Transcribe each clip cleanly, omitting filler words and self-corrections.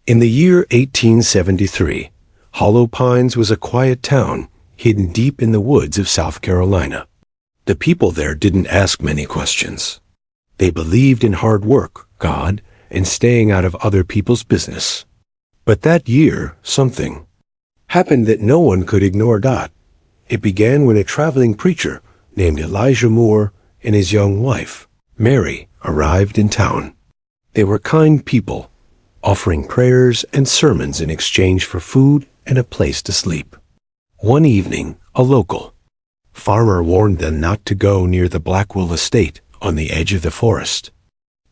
In the year 1873, Hollow Pines was a quiet town hidden deep in the woods of South Carolina. The people there didn't ask many questions. They believed in hard work, God, and staying out of other people's business. But that year, something happened that no one could ignore. It began when a traveling preacher named Elijah Moore and his young wife, Mary, arrived in town. They were kind people, offering prayers and sermons in exchange for food and a place to sleep. One evening, a local farmer warned them not to go near the Blackwell estate on the edge of the forest.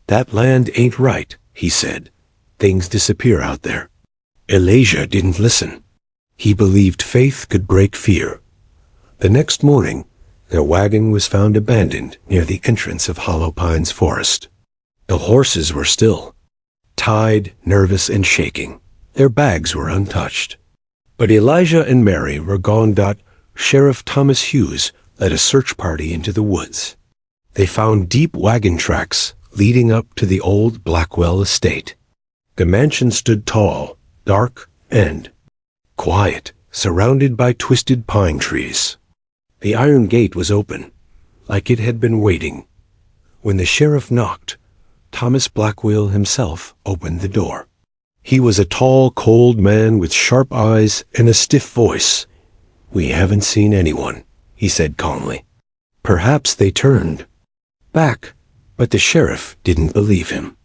"That land ain't right," he said. "Things disappear out there." Elijah didn't listen. He believed faith could break fear. The next morning, their wagon was found abandoned near the entrance of Hollow Pines Forest. The horses were still, tied, nervous, and shaking. Their bags were untouched. But Elijah and Mary were gone. Sheriff Thomas Hughes led a search party into the woods. They found deep wagon tracks leading up to the old Blackwell estate. The mansion stood tall, dark, and quiet, surrounded by twisted pine trees. The iron gate was open, like it had been waiting. When the sheriff knocked, Thomas Blackwell himself opened the door. He was a tall, cold man with sharp eyes and a stiff voice. "We haven't seen anyone," he said calmly. Perhaps they turned back, but the sheriff didn't believe him.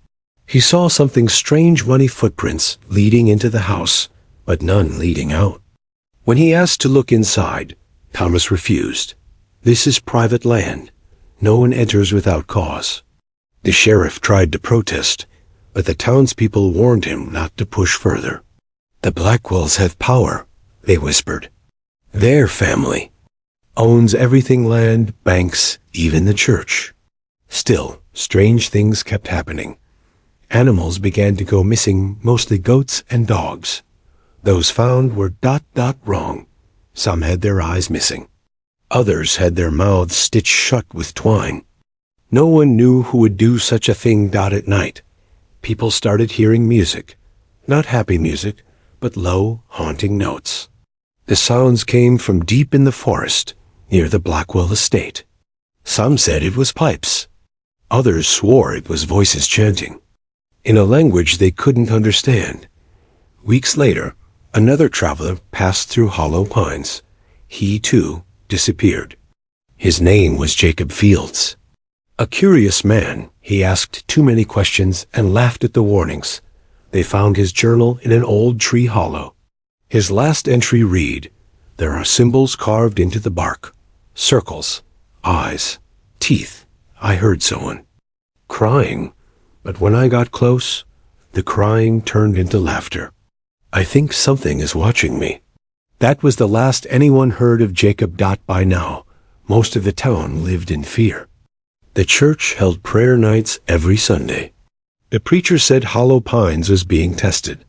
He saw something strange, muddy footprints leading into the house, but none leading out. When he asked to look inside, Thomas refused. "This is private land. No one enters without cause." The sheriff tried to protest, but the townspeople warned him not to push further. "The Blackwells have power," they whispered. "Their family owns everything: land, banks, even the church." Still, strange things kept happening. Animals began to go missing, mostly goats and dogs. Those found were wrong. Some had their eyes missing. Others had their mouths stitched shut with twine. No one knew who would do such a thing. At night, people started hearing music. Not happy music, but low, haunting notes. The sounds came from deep in the forest, near the Blackwell estate. Some said it was pipes. Others swore it was voices chanting, in a language they couldn't understand. Weeks later, another traveler passed through Hollow Pines. He, too, disappeared. His name was Jacob Fields. A curious man, he asked too many questions and laughed at the warnings. They found his journal in an old tree hollow. His last entry read, "There are symbols carved into the bark. Circles, eyes, teeth. I heard someone crying, but when I got close, the crying turned into laughter. I think something is watching me." That was the last anyone heard of Jacob. By now, most of the town lived in fear. The church held prayer nights every Sunday. The preacher said Hollow Pines was being tested,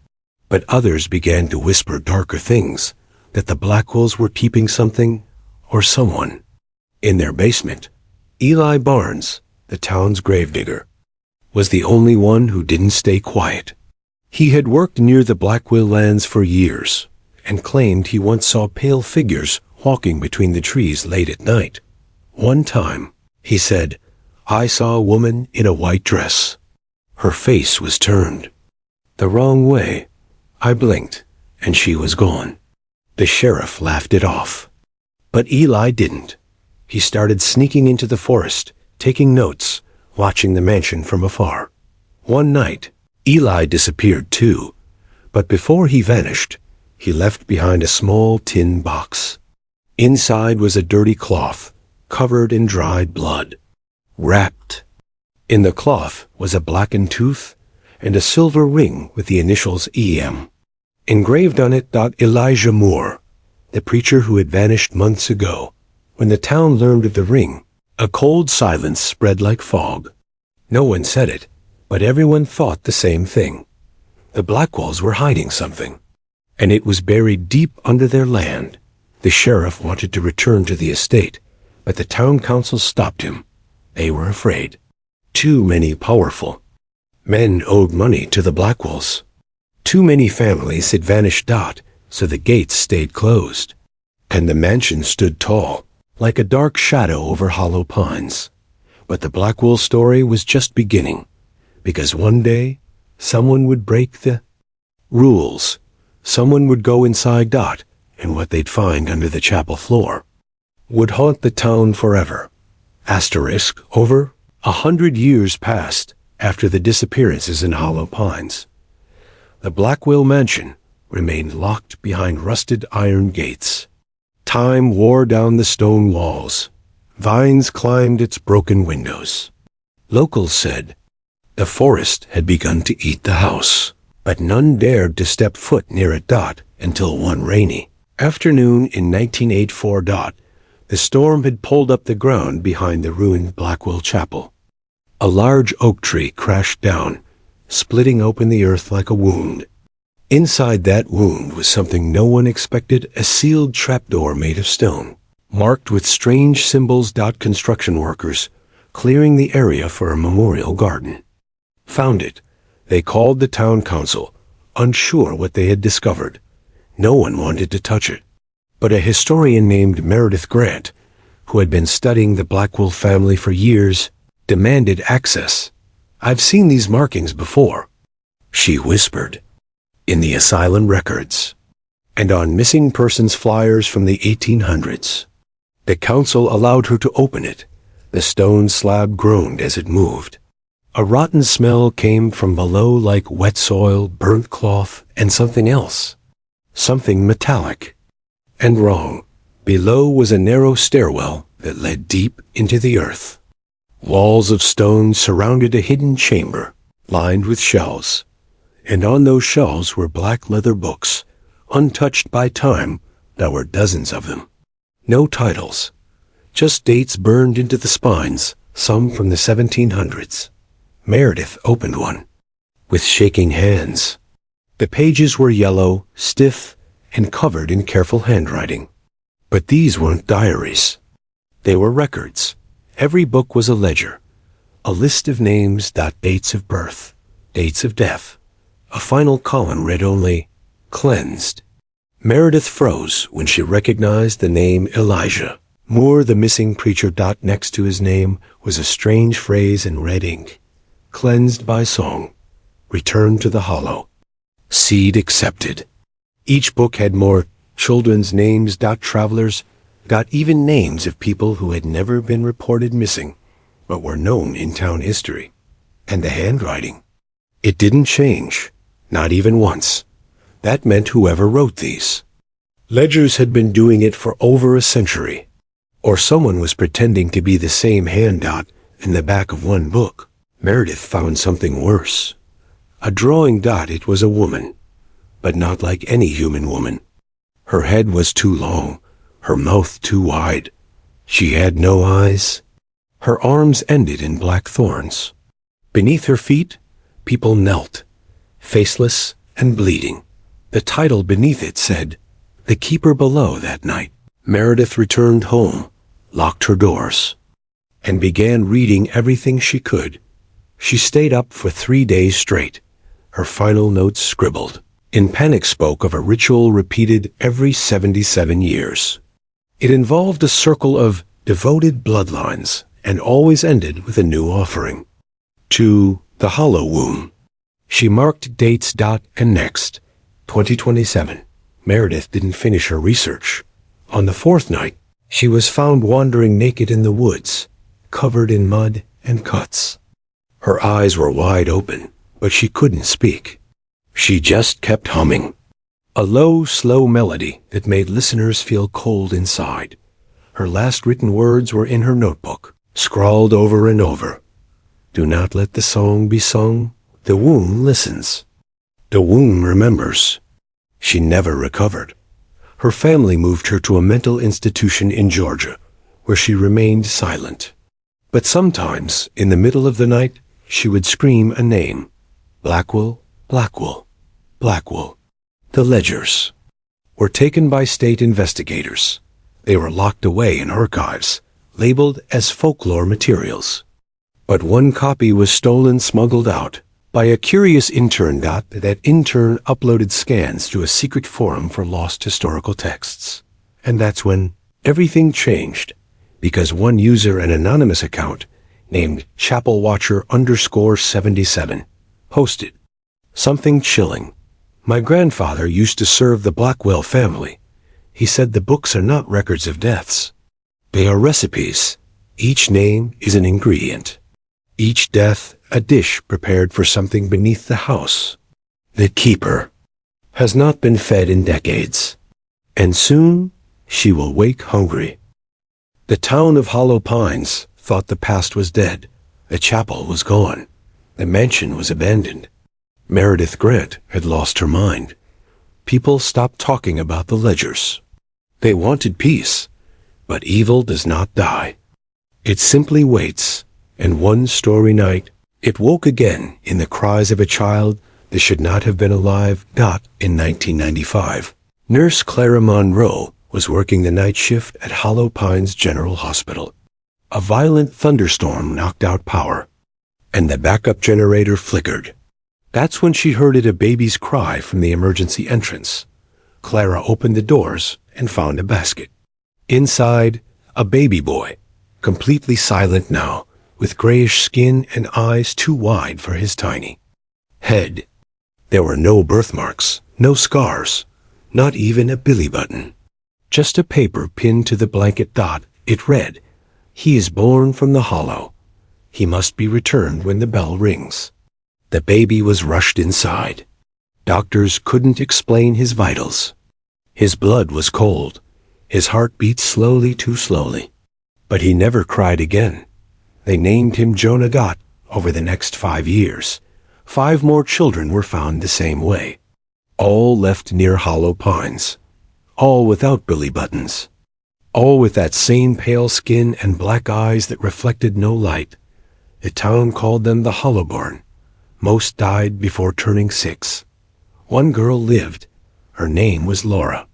but others began to whisper darker things, that the Blackwells were keeping something or someone in their basement. Eli Barnes, the town's gravedigger, was the only one who didn't stay quiet. He had worked near the Blackwell lands for years and claimed he once saw pale figures walking between the trees late at night. One time, he said, "I saw a woman in a white dress. Her face was turned the wrong way. I blinked, and she was gone." The sheriff laughed it off. But Eli didn't. He started sneaking into the forest, taking notes, watching the mansion from afar. One night, Eli disappeared too, but before he vanished, he left behind a small tin box. Inside was a dirty cloth, covered in dried blood. Wrapped in the cloth was a blackened tooth and a silver ring with the initials EM. Engraved on it, Elijah Moore, the preacher who had vanished months ago. When the town learned of the ring, a cold silence spread like fog. No one said it, but everyone thought the same thing. The Blackwells were hiding something, and it was buried deep under their land. The sheriff wanted to return to the estate, but the town council stopped him. They were afraid. Too many powerful men owed money to the Blackwells. Too many families had vanished, so the gates stayed closed. And the mansion stood tall, like a dark shadow over hollow pines. But the Blackwell story was just beginning, because one day, someone would break the rules. Someone would go inside, and what they'd find under the chapel floor would haunt the town forever. Over 100 years passed after the disappearances in Hollow Pines. The Blackwell mansion remained locked behind rusted iron gates. Time wore down the stone walls. Vines climbed its broken windows. Locals said the forest had begun to eat the house, but none dared to step foot near it, until one rainy afternoon in 1984, the storm had pulled up the ground behind the ruined Blackwell Chapel. A large oak tree crashed down, splitting open the earth like a wound. Inside that wound was something no one expected, a sealed trapdoor made of stone, marked with strange symbols. Construction workers, clearing the area for a memorial garden, found it. They called the town council, unsure what they had discovered. No one wanted to touch it. But a historian named Meredith Grant, who had been studying the Blackwell family for years, demanded access. "I've seen these markings before," she whispered, "in the asylum records, and on missing persons flyers from the 1800s. The council allowed her to open it. The stone slab groaned as it moved. A rotten smell came from below, like wet soil, burnt cloth, and something else. Something metallic. And wrong. Below was a narrow stairwell that led deep into the earth. Walls of stone surrounded a hidden chamber, lined with shelves. And on those shelves were black leather books, untouched by time. There were dozens of them. No titles, just dates burned into the spines, some from the 1700s. Meredith opened one, with shaking hands. The pages were yellow, stiff, and covered in careful handwriting. But these weren't diaries. They were records. Every book was a ledger, a list of names, dates of birth, dates of death. A final column read only, "Cleansed." Meredith froze when she recognized the name Elijah Moore, the missing preacher. Next to his name was a strange phrase in red ink: "Cleansed by song, returned to the hollow, seed accepted." Each book had more children's names. Travelers got even names of people who had never been reported missing, but were known in town history. And the handwriting, it didn't change. Not even once. That meant whoever wrote these ledgers had been doing it for over a century. Or someone was pretending to be the same hand. In the back of one book, Meredith found something worse. A drawing. It was a woman, but not like any human woman. Her head was too long, her mouth too wide. She had no eyes. Her arms ended in black thorns. Beneath her feet, people knelt, faceless and bleeding. The title beneath it said, "The Keeper Below." That night, Meredith returned home, locked her doors, and began reading everything she could. She stayed up for 3 days straight, her final notes scribbled. In panic spoke of a ritual repeated every 77 years. It involved a circle of devoted bloodlines and always ended with a new offering. To the hollow womb. She marked dates. And next, 2027. Meredith didn't finish her research. On the 4th night, she was found wandering naked in the woods, covered in mud and cuts. Her eyes were wide open, but she couldn't speak. She just kept humming, a low, slow melody that made listeners feel cold inside. Her last written words were in her notebook, scrawled over and over. "Do not let the song be sung. The womb listens. The womb remembers." She never recovered. Her family moved her to a mental institution in Georgia, where she remained silent. But sometimes, in the middle of the night, she would scream a name: Blackwell, Blackwell, Blackwell. The ledgers were taken by state investigators. They were locked away in archives, labeled as folklore materials. But one copy was stolen, smuggled out. by a curious intern. That intern uploaded scans to a secret forum for lost historical texts. And that's when everything changed, because one user, an anonymous account named chapelwatcher_77, posted something chilling. My grandfather used to serve the Blackwell family. He said the books are not records of deaths. They are recipes. Each name is an ingredient. Each death a dish prepared for something beneath the house. The keeper has not been fed in decades, and soon she will wake hungry. The town of Hollow Pines thought the past was dead. The chapel was gone. The mansion was abandoned. Meredith Grant had lost her mind. People stopped talking about the ledgers. They wanted peace, but evil does not die. It simply waits, and one stormy night, it woke again in the cries of a child that should not have been alive. In 1995, Nurse Clara Monroe was working the night shift at Hollow Pines General Hospital. A violent thunderstorm knocked out power, and the backup generator flickered. That's when she heard a baby's cry from the emergency entrance. Clara opened the doors and found a basket. Inside, a baby boy, completely silent now, with grayish skin and eyes too wide for his tiny head. There were no birthmarks, no scars, not even a belly button. Just a paper pinned to the blanket. It read, "He is born from the hollow. He must be returned when the bell rings." The baby was rushed inside. Doctors couldn't explain his vitals. His blood was cold. His heart beat slowly, too slowly. But he never cried again. They named him Jonah. Over the next 5 years, 5 more children were found the same way. All left near Hollow Pines. All without belly buttons. All with that same pale skin and black eyes that reflected no light. The town called them the Hollowborn. Most died before turning 6. One girl lived. Her name was Laura.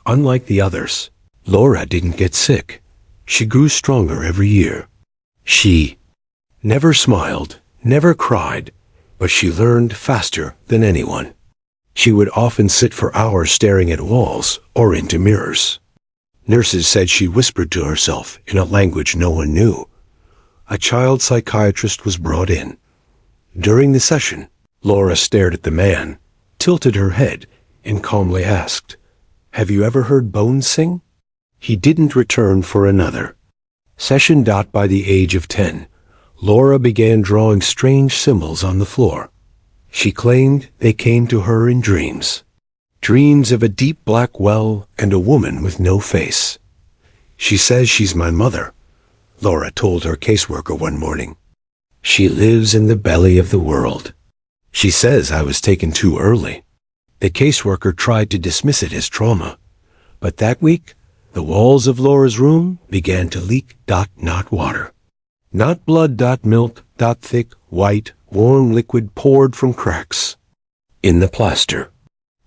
Unlike the others, Laura didn't get sick. She grew stronger every year. She never smiled, never cried, but she learned faster than anyone. She would often sit for hours staring at walls or into mirrors. Nurses said she whispered to herself in a language no one knew. A child psychiatrist was brought in. During the session, Laura stared at the man, tilted her head, and calmly asked, "Have you ever heard bones sing?" He didn't return for another session. By the age of 10, Laura began drawing strange symbols on the floor. She claimed they came to her in dreams. Dreams of a deep black well and a woman with no face. "She says she's my mother," Laura told her caseworker one morning. "She lives in the belly of the world. She says I was taken too early." The caseworker tried to dismiss it as trauma, but that week, the walls of Laura's room began to leak. Not water. Not blood. Milk. Thick, white, warm liquid poured from cracks in the plaster.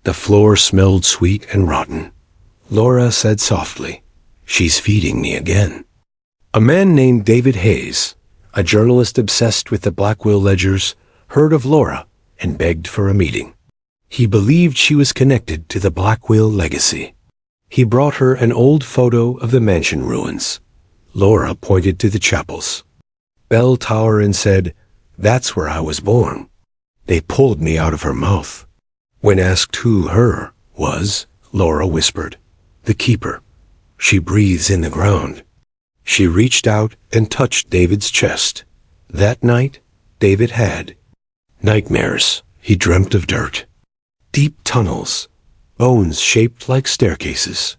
The floor smelled sweet and rotten. Laura said softly, "She's feeding me again." A man named David Hayes, a journalist obsessed with the Blackwell ledgers, heard of Laura and begged for a meeting. He believed she was connected to the Blackwell legacy. He brought her an old photo of the mansion ruins. Laura pointed to the chapel's bell tower and said, "That's where I was born." They pulled me out of her mouth. When asked who her was, Laura whispered, "The keeper. She breathes in the ground." She reached out and touched David's chest. That night, David had nightmares. He dreamt of dirt, deep tunnels, bones shaped like staircases,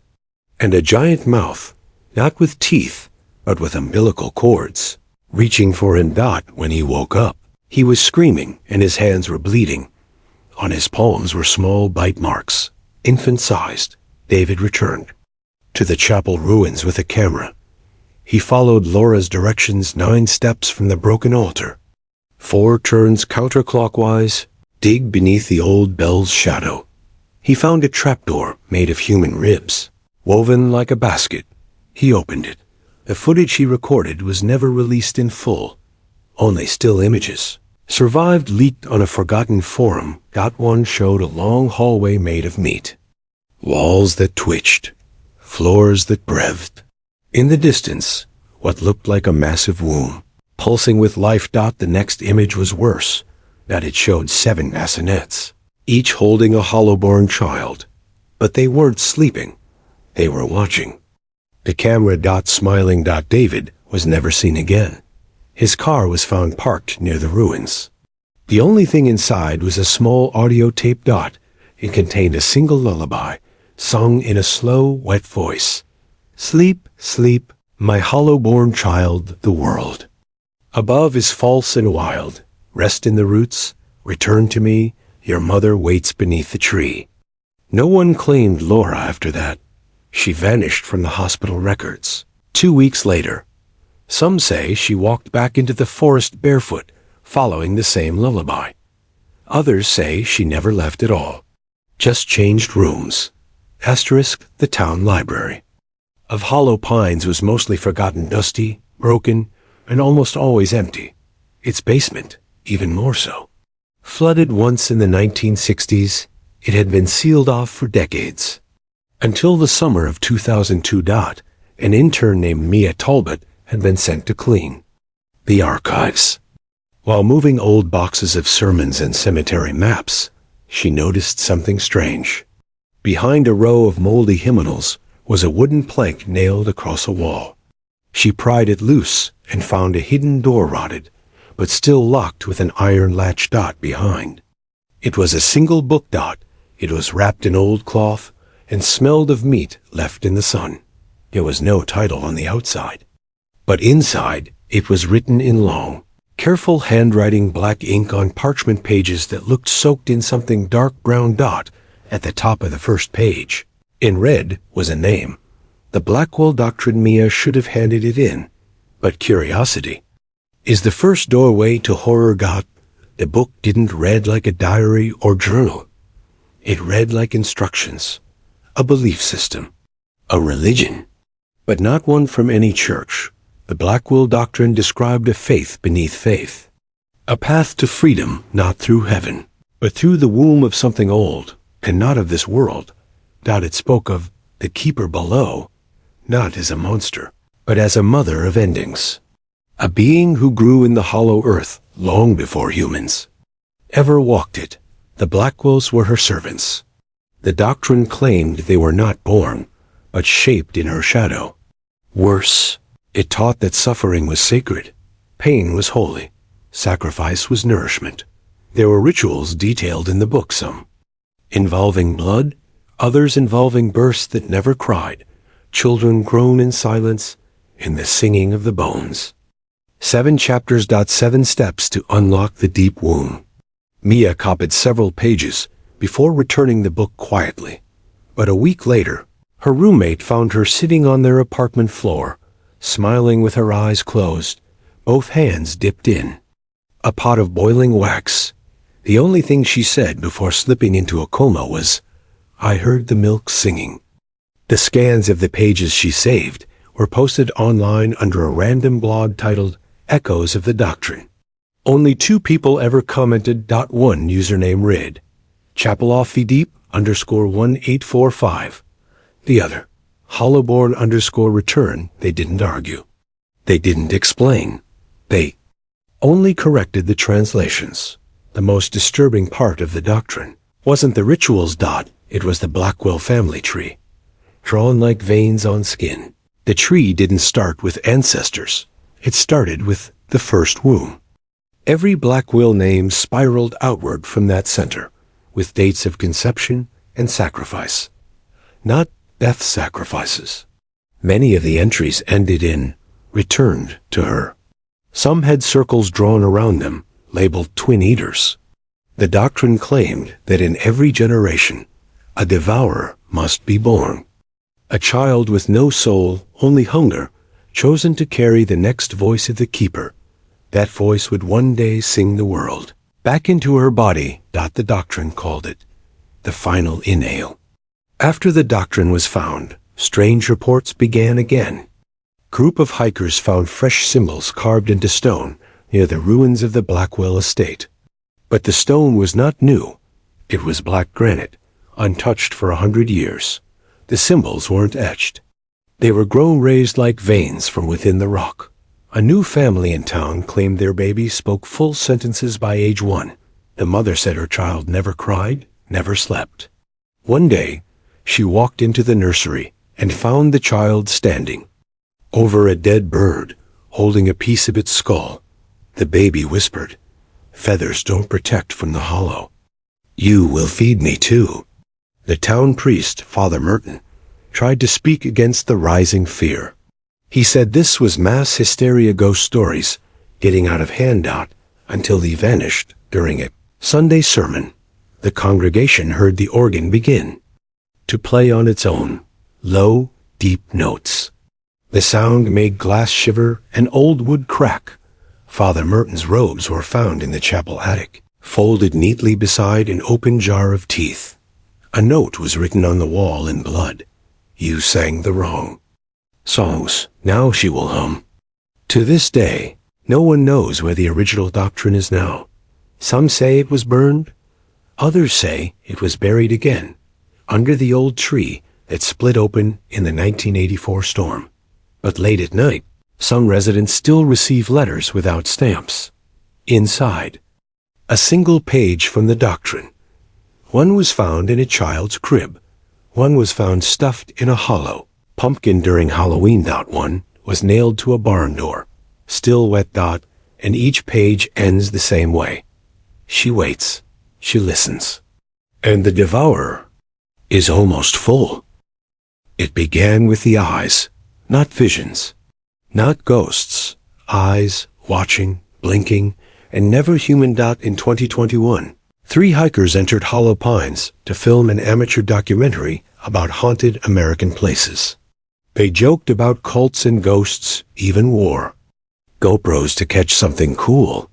and a giant mouth, not with teeth, but with umbilical cords, reaching for him. When he woke up, he was screaming and his hands were bleeding. On his palms were small bite marks, infant-sized. David returned to the chapel ruins with a camera. He followed Laura's directions 9 steps from the broken altar. 4 turns counterclockwise, dig beneath the old bell's shadow. He found a trapdoor made of human ribs, woven like a basket. He opened it. The footage he recorded was never released in full, only still images. Survived leaked on a forgotten forum. One showed a long hallway made of meat. Walls that twitched. Floors that breathed. In the distance, what looked like a massive womb, pulsing with life. The next image was worse. It showed 7 bassinets, each holding a hollow-born child. But they weren't sleeping. They were watching. The camera. Smiling. David was never seen again. His car was found parked near the ruins. The only thing inside was a small audio tape. It contained a single lullaby, sung in a slow, wet voice. Sleep, sleep, my hollow-born child, the world. Above is false and wild. Rest in the roots, return to me, your mother waits beneath the tree. No one claimed Laura after that. She vanished from the hospital records. 2 weeks later, some say she walked back into the forest barefoot, following the same lullaby. Others say she never left at all, just changed rooms. The town library of Hollow Pines was mostly forgotten, dusty, broken, and almost always empty. Its basement, even more so. Flooded once in the 1960s, it had been sealed off for decades. Until the summer of 2002. An intern named Mia Talbot had been sent to clean the archives. While moving old boxes of sermons and cemetery maps, she noticed something strange. Behind a row of moldy hymnals was a wooden plank nailed across a wall. She pried it loose and found a hidden door rotted, but still locked with an iron latch. Behind. It was a single book. It was wrapped in old cloth and smelled of meat left in the sun. There was no title on the outside. But inside, it was written in long, careful handwriting, black ink on parchment pages that looked soaked in something dark brown. At the top of the first page, in red, was a name. The Blackwell Doctrine. Mia should have handed it in, but curiosity is the first doorway to horror. The book didn't read like a diary or journal. It read like instructions, a belief system, a religion, but not one from any church. The Blackwell Doctrine described a faith beneath faith, a path to freedom not through heaven, but through the womb of something old and not of this world. It spoke of the keeper below, not as a monster, but as a mother of endings, a being who grew in the hollow earth long before humans ever walked it. The Blackwells were her servants. The doctrine claimed they were not born, but shaped in her shadow. Worse, it taught that suffering was sacred, pain was holy, sacrifice was nourishment. There were rituals detailed in the book, some involving blood, others involving births that never cried, children grown in silence, in the singing of the bones. 7 chapters. 7 steps to unlock the deep womb. Mia copied several pages before returning the book quietly. But a week later, her roommate found her sitting on their apartment floor, smiling with her eyes closed, both hands dipped in a pot of boiling wax. The only thing she said before slipping into a coma was, "I heard the milk singing." The scans of the pages she saved were posted online under a random blog titled Echoes of the Doctrine. Only 2 people ever commented. One username read, Chapeloffideep_1845. The other, Hollowborn_return. They didn't argue. They didn't explain. They only corrected the translations. The most disturbing part of the doctrine wasn't the rituals. It was the Blackwell family tree, drawn like veins on skin. The tree didn't start with ancestors. It started with the first womb. Every Blackwell name spiraled outward from that center, with dates of conception and sacrifice, not death sacrifices. Many of the entries ended in returned to her. Some had circles drawn around them, labeled twin eaters. The doctrine claimed that in every generation, a devourer must be born. A child with no soul, only hunger, chosen to carry the next voice of the keeper. That voice would one day sing the world back into her body. The doctrine called it the final inhale. After the doctrine was found, strange reports began again. Group of hikers found fresh symbols carved into stone, near the ruins of the Blackwell estate. But the stone was not new. It was black granite, untouched for 100 years. The symbols weren't etched. They were raised like veins from within the rock. A new family in town claimed their baby spoke full sentences by age 1. The mother said her child never cried, never slept. One day, she walked into the nursery and found the child standing over a dead bird, holding a piece of its skull. The baby whispered, "Feathers don't protect from the hollow. You will feed me too." The town priest, Father Merton, tried to speak against the rising fear. He said this was mass hysteria ghost stories, getting out of hand. Until he vanished during a Sunday sermon. The congregation heard the organ begin to play on its own, low, deep notes. The sound made glass shiver and old wood crack. Father Merton's robes were found in the chapel attic, folded neatly beside an open jar of teeth. A note was written on the wall in blood. "You sang the wrong songs. Now she will hum." To this day, no one knows where the original doctrine is now. Some say it was burned. Others say it was buried again, under the old tree that split open in the 1984 storm. But late at night, some residents still receive letters without stamps. Inside, a single page from the doctrine. One was found in a child's crib. One was found stuffed in a hollow pumpkin during Halloween. One was nailed to a barn door, still wet. And each page ends the same way. She waits. She listens. And the devourer is almost full. It began with the eyes, not visions, not ghosts. Eyes, watching, blinking, and never human. In 2021, 3 hikers entered Hollow Pines to film an amateur documentary about haunted American places. They joked about cults and ghosts, even wore GoPros to catch something cool.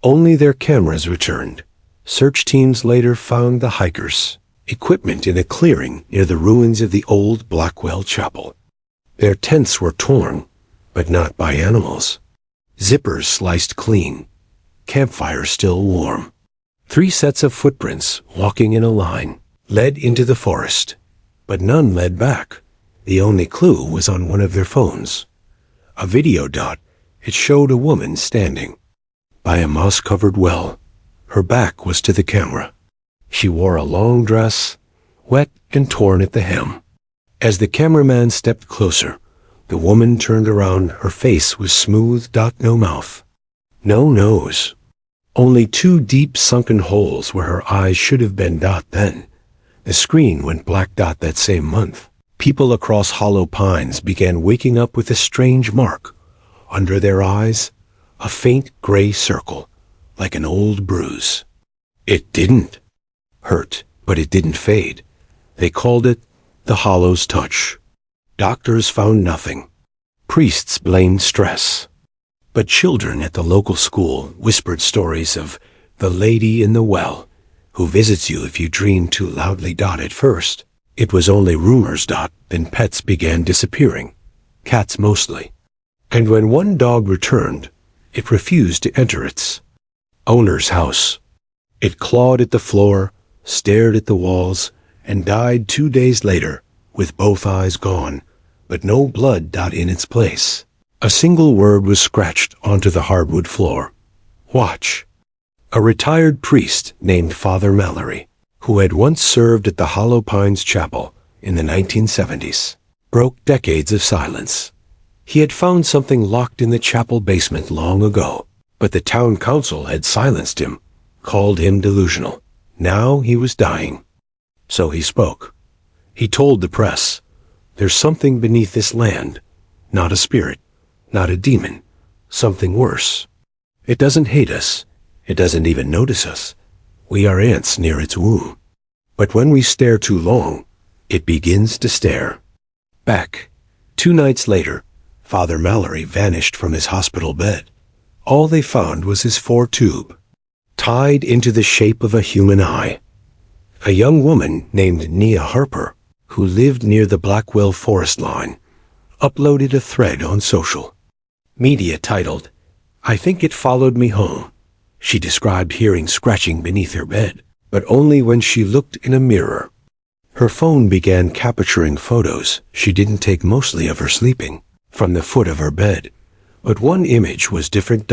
Only their cameras returned. Search teams later found the hikers' equipment in a clearing near the ruins of the old Blackwell Chapel. Their tents were torn, but not by animals. Zippers sliced clean. Campfires still warm. 3 sets of footprints, walking in a line, led into the forest, but none led back. The only clue was on one of their phones. A video. It showed a woman standing by a moss-covered well. Her back was to the camera. She wore a long dress, wet and torn at the hem. As the cameraman stepped closer, the woman turned around. Her face was smooth. No mouth, no nose. Only 2 deep sunken holes where her eyes should have been. Then, the screen went black. That same month, people across Hollow Pines began waking up with a strange mark under their eyes, a faint gray circle, like an old bruise. It didn't hurt, but it didn't fade. They called it the Hollow's touch. Doctors found nothing. Priests blamed stress. But children at the local school whispered stories of the lady in the well, who visits you if you dream too loudly. At first, it was only rumors. Then pets began disappearing, cats mostly. And when one dog returned, it refused to enter its owner's house. It clawed at the floor, stared at the walls, and died 2 days later, with both eyes gone, but no blood. In its place, a single word was scratched onto the hardwood floor: watch. A retired priest named Father Mallory, who had once served at the Hollow Pines Chapel in the 1970s, broke decades of silence. He had found something locked in the chapel basement long ago, but the town council had silenced him, called him delusional. Now he was dying. So he spoke. He told the press, "There's something beneath this land, not a spirit, not a demon, something worse. It doesn't hate us. It doesn't even notice us. We are ants near its womb. But when we stare too long, it begins to stare back." 2 nights later, Father Mallory vanished from his hospital bed. All they found was his 4-tube, tied into the shape of a human eye. A young woman named Nia Harper, who lived near the Blackwell forest line, uploaded a thread on social media titled, I think it followed me home. She described hearing scratching beneath her bed, but only when she looked in a mirror. Her phone began capturing photos she didn't take, mostly of her sleeping, from the foot of her bed. But one image was different.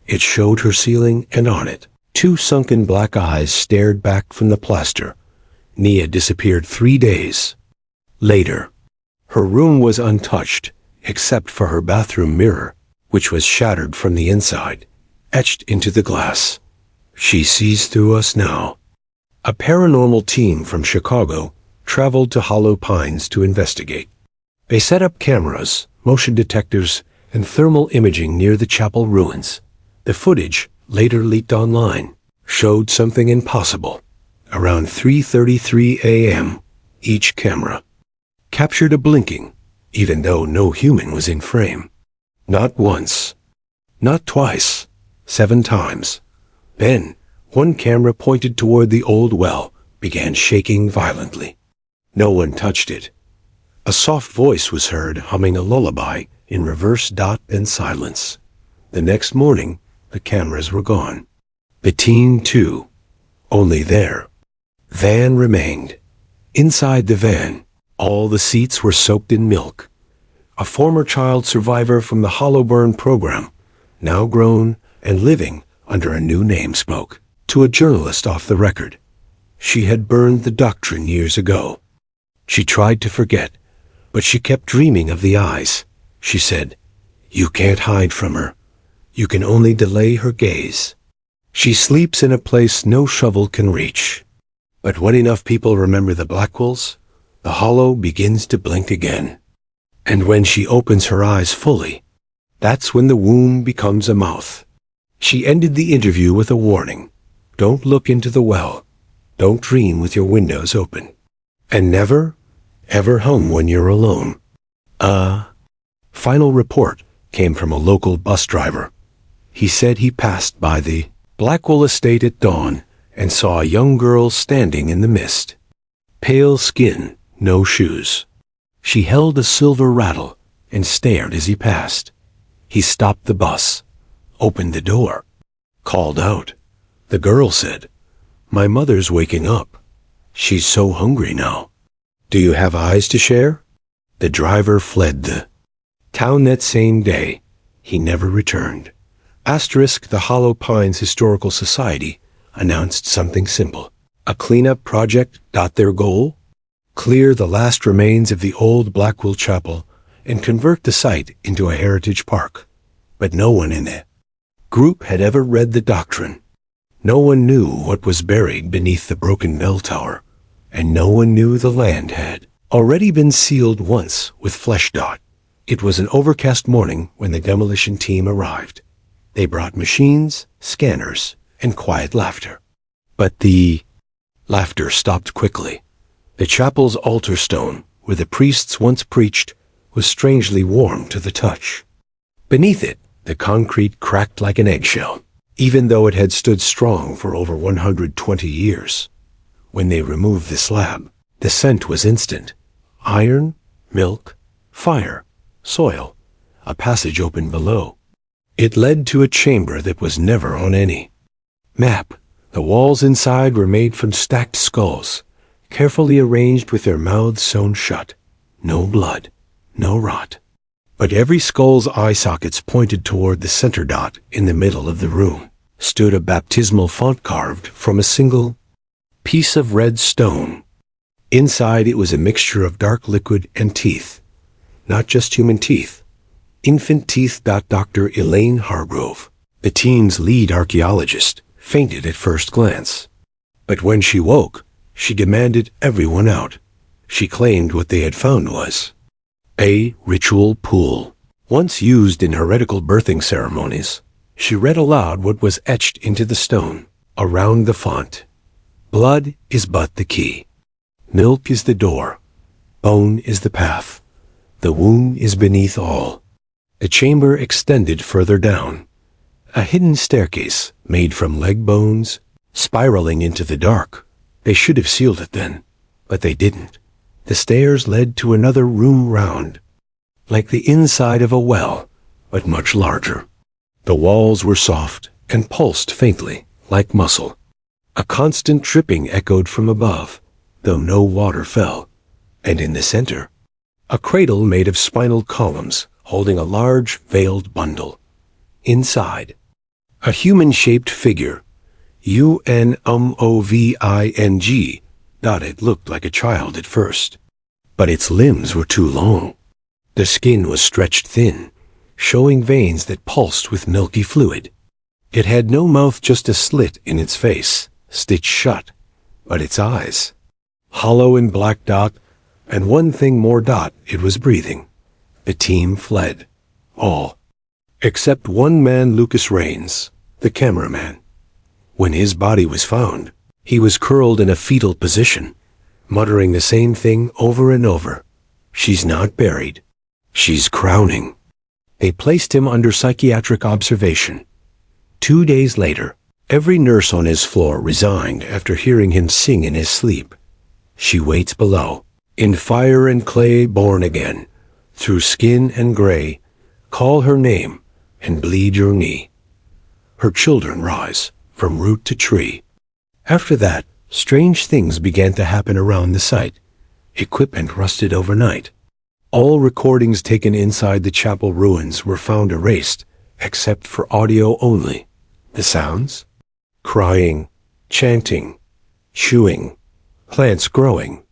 It showed her ceiling, and on it, two sunken black eyes stared back from the plaster. Nia disappeared 3 days later. Her room was untouched, except for her bathroom mirror, which was shattered from the inside, etched into the glass. She sees through us now. A paranormal team from Chicago traveled to Hollow Pines to investigate. They set up cameras, motion detectors, and thermal imaging near the chapel ruins. The footage, later leaked online, showed something impossible. Around 3:33 a.m., each camera captured a blinking, even though no human was in frame. Not once, not twice, 7 times. Then, one camera pointed toward the old well, began shaking violently. No one touched it. A soft voice was heard humming a lullaby in reverse. Then silence. The next morning, the cameras were gone. Bettine too. Only their van remained. Inside the van, all the seats were soaked in milk. A former child survivor from the Hollowburn program, now grown and living under a new name, spoke to a journalist off the record. She had burned the doctrine years ago. She tried to forget, but she kept dreaming of the eyes. She said, "You can't hide from her. You can only delay her gaze. She sleeps in a place no shovel can reach." But when enough people remember the Blackwells, the hollow begins to blink again. And when she opens her eyes fully, that's when the womb becomes a mouth. She ended the interview with a warning. Don't look into the well. Don't dream with your windows open. And never, ever hum when you're alone. Final report came from a local bus driver. He said he passed by the Blackwell estate at dawn and saw a young girl standing in the mist. Pale skin, no shoes. She held a silver rattle and stared as he passed. He stopped the bus, opened the door, called out. The girl said, "My mother's waking up. She's so hungry now. Do you have eyes to share?" The driver fled the town that same day. He never returned. The Hollow Pines Historical Society announced something simple. A cleanup project. Their goal? Clear the last remains of the old Blackwell Chapel and convert the site into a heritage park. But no one in the group had ever read the doctrine. No one knew what was buried beneath the broken bell tower, and no one knew the land had already been sealed once with flesh. It was an overcast morning when the demolition team arrived. They brought machines, scanners, and quiet laughter. But the laughter stopped quickly. The chapel's altar stone, where the priests once preached, was strangely warm to the touch. Beneath it, the concrete cracked like an eggshell, even though it had stood strong for over 120 years. When they removed the slab, the scent was instant. Iron, milk, fire, soil. A passage opened below. It led to a chamber that was never on any map. The walls inside were made from stacked skulls, carefully arranged with their mouths sewn shut. No blood, no rot. But every skull's eye sockets pointed toward the center. In the middle of the room stood a baptismal font carved from a single piece of red stone. Inside it was a mixture of dark liquid and teeth. Not just human teeth. Infant teeth. Dr. Elaine Hargrove, the team's lead archaeologist, fainted at first glance. But when she woke, she demanded everyone out. She claimed what they had found was a ritual pool, once used in heretical birthing ceremonies. She read aloud what was etched into the stone, around the font. Blood is but the key. Milk is the door. Bone is the path. The womb is beneath all. The chamber extended further down. A hidden staircase, made from leg bones, spiraling into the dark. They should have sealed it then, but they didn't. The stairs led to another room round, like the inside of a well, but much larger. The walls were soft and pulsed faintly, like muscle. A constant dripping echoed from above, though no water fell. And in the center, a cradle made of spinal columns holding a large veiled bundle. Inside, a human-shaped figure, UNMOVING. It looked like a child at first, but its limbs were too long. The skin was stretched thin, showing veins that pulsed with milky fluid. It had no mouth, just a slit in its face, stitched shut, but its eyes, hollow and black. And one thing more. It was breathing. The team fled. All. Except one man, Lucas Rains, the cameraman. When his body was found, he was curled in a fetal position, muttering the same thing over and over. She's not buried. She's crowning. They placed him under psychiatric observation. 2 days later, every nurse on his floor resigned after hearing him sing in his sleep. She waits below, in fire and clay, born again, through skin and gray. Call her name and bleed your knee. Her children rise from root to tree. After that, strange things began to happen around the site. Equipment rusted overnight. All recordings taken inside the chapel ruins were found erased, except for audio only. The sounds? Crying, chanting, chewing, plants growing.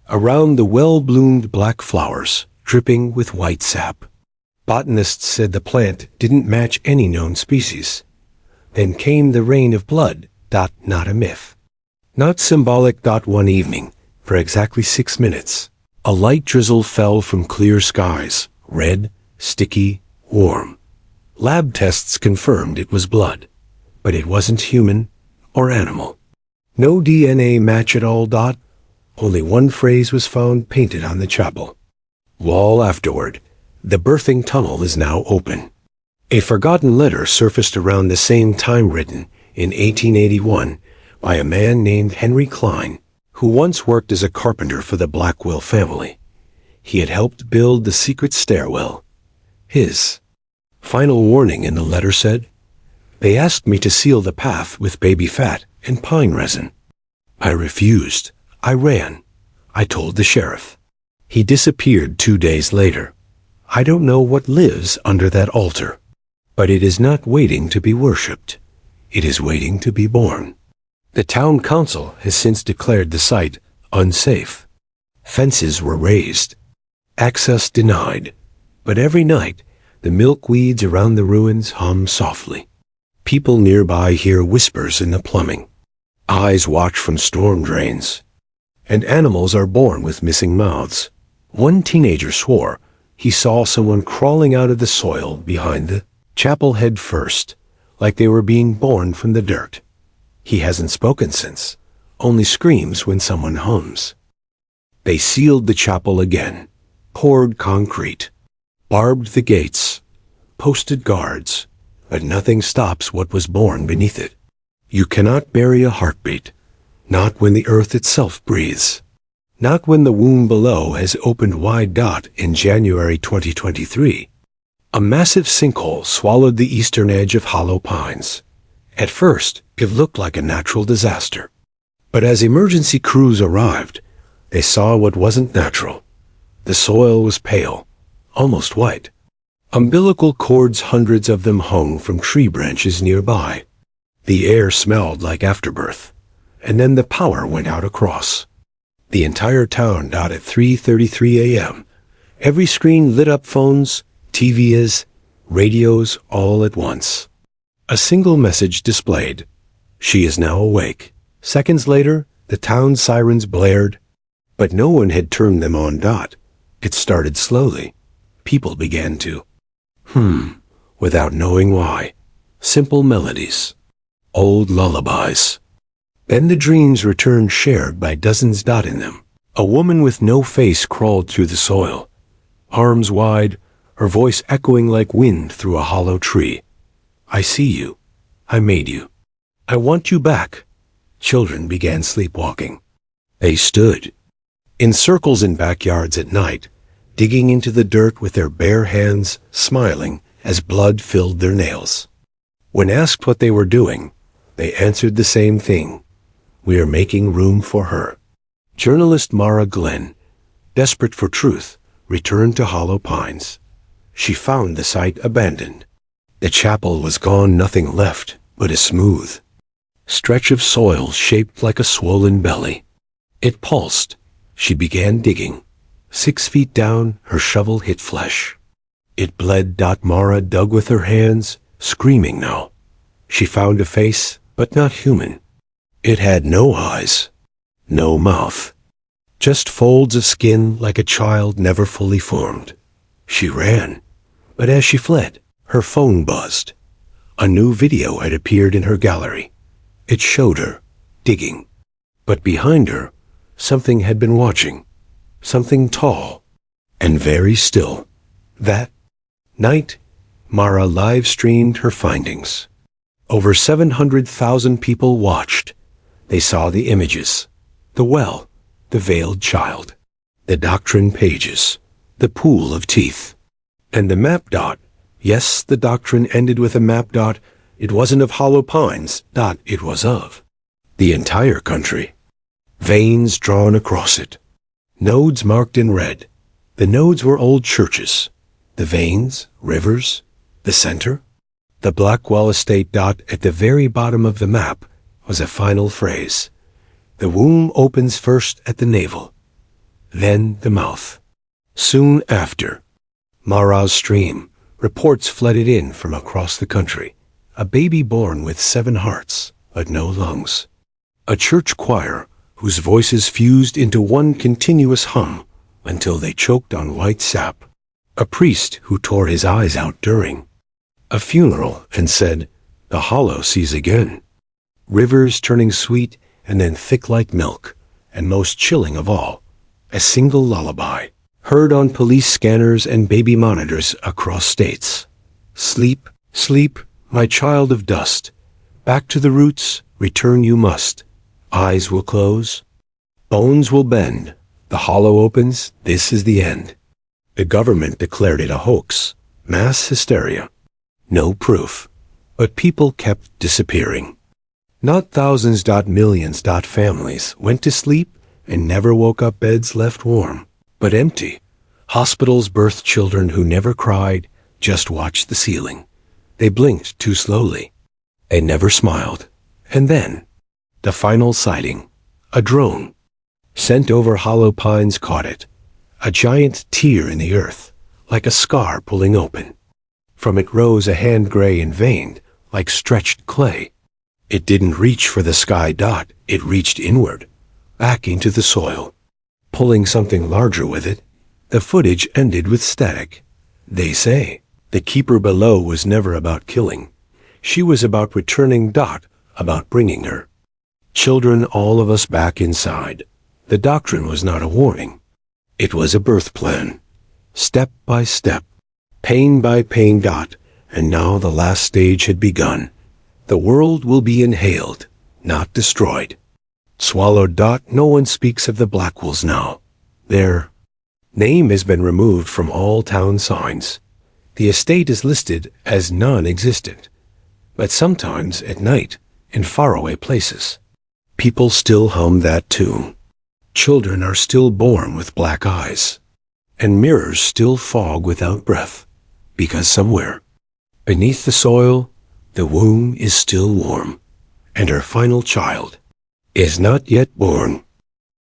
Around the well-bloomed black flowers, dripping with white sap. Botanists said the plant didn't match any known species. Then came the rain of blood. Not a myth. Not symbolic. One evening, for exactly 6 minutes, a light drizzle fell from clear skies, red, sticky, warm. Lab tests confirmed it was blood, but it wasn't human or animal. No DNA match at all. Only one phrase was found painted on the chapel wall afterward. The birthing tunnel is now open. A forgotten letter surfaced around the same time, written in 1881 by a man named Henry Klein, who once worked as a carpenter for the Blackwell family. He had helped build the secret stairwell. His final warning in the letter said, "They asked me to seal the path with baby fat and pine resin. I refused. I ran. I told the sheriff." He disappeared 2 days later. I don't know what lives under that altar, but it is not waiting to be worshipped. It is waiting to be born. The town council has since declared the site unsafe. Fences were raised, access denied, but every night the milkweeds around the ruins hum softly. People nearby hear whispers in the plumbing. Eyes watch from storm drains. And animals are born with missing mouths. One teenager swore he saw someone crawling out of the soil behind the chapel head first, like they were being born from the dirt. He hasn't spoken since, only screams when someone hums. They sealed the chapel again, poured concrete, barbed the gates, posted guards, but nothing stops what was born beneath it. You cannot bury a heartbeat, not when the earth itself breathes, not when the womb below has opened wide. In January 2023, a massive sinkhole swallowed the eastern edge of Hollow Pines. At first, it looked like a natural disaster. But as emergency crews arrived, they saw what wasn't natural. The soil was pale, almost white. Umbilical cords, hundreds of them, hung from tree branches nearby. The air smelled like afterbirth. And then the power went out across the entire town. At 3:33 a.m., every screen lit up, phones, TVs, radios, all at once. A single message displayed: "She is now awake." Seconds later, the town sirens blared, but no one had turned them on. It started slowly. People began to without knowing why. Simple melodies, old lullabies. Then the dreams returned, shared by dozens. In them, a woman with no face crawled through the soil, arms wide, her voice echoing like wind through a hollow tree. "I see you. I made you. I want you back." Children began sleepwalking. They stood in circles in backyards at night, digging into the dirt with their bare hands, smiling as blood filled their nails. When asked what they were doing, they answered the same thing. We are making room for her. Journalist Mara Glenn, desperate for truth, returned to Hollow Pines. She found the site abandoned. The chapel was gone, nothing left but a smooth stretch of soil shaped like a swollen belly. It pulsed. She began digging. 6 feet down, her shovel hit flesh. It bled. Mara dug with her hands, screaming now. She found a face, but not human. It had no eyes, no mouth, just folds of skin like a child never fully formed. She ran, but as she fled, her phone buzzed. A new video had appeared in her gallery. It showed her digging, but behind her, something had been watching, something tall and very still. That night, Mara live-streamed her findings. Over 700,000 people watched. They saw the images, the well, the veiled child, the doctrine pages, the pool of teeth, and the map. Yes, the doctrine ended with a map. It wasn't of Hollow Pines. It was of the entire country. Veins drawn across it. Nodes marked in red. The nodes were old churches. The veins, rivers, the center. The Blackwell estate. At the very bottom of the map was a final phrase. The womb opens first at the navel, then the mouth. Soon after, Mara's stream, reports flooded in from across the country. A baby born with 7 hearts, but no lungs. A church choir whose voices fused into one continuous hum until they choked on white sap. A priest who tore his eyes out during a funeral and said, "The hollow sees again." Rivers turning sweet and then thick like milk, and most chilling of all, a single lullaby, heard on police scanners and baby monitors across states. Sleep, sleep, my child of dust. Back to the roots, return you must. Eyes will close, bones will bend. The hollow opens, this is the end. The government declared it a hoax, mass hysteria. No proof, but people kept disappearing. Not thousands. Millions. Families went to sleep and never woke up, beds left warm, but empty. Hospitals birthed children who never cried, just watched the ceiling. They blinked too slowly. They never smiled. And then, the final sighting, a drone, sent over Hollow Pines, caught it. A giant tear in the earth, like a scar pulling open. From it rose a hand gray and veined, like stretched clay. It didn't reach for the sky. It reached inward, back into the soil, pulling something larger with it. The footage ended with static. They say the keeper below was never about killing. She was about returning. About bringing her children, all of us, back inside. The doctrine was not a warning. It was a birth plan, step by step, pain by pain. And now the last stage had begun. The world will be inhaled, not destroyed. Swallowed. No one speaks of the Blackwells now. Their name has been removed from all town signs. The estate is listed as non-existent. But sometimes at night, in faraway places, people still hum that tune. Children are still born with black eyes, and mirrors still fog without breath, because somewhere, beneath the soil, the womb is still warm, and her final child is not yet born.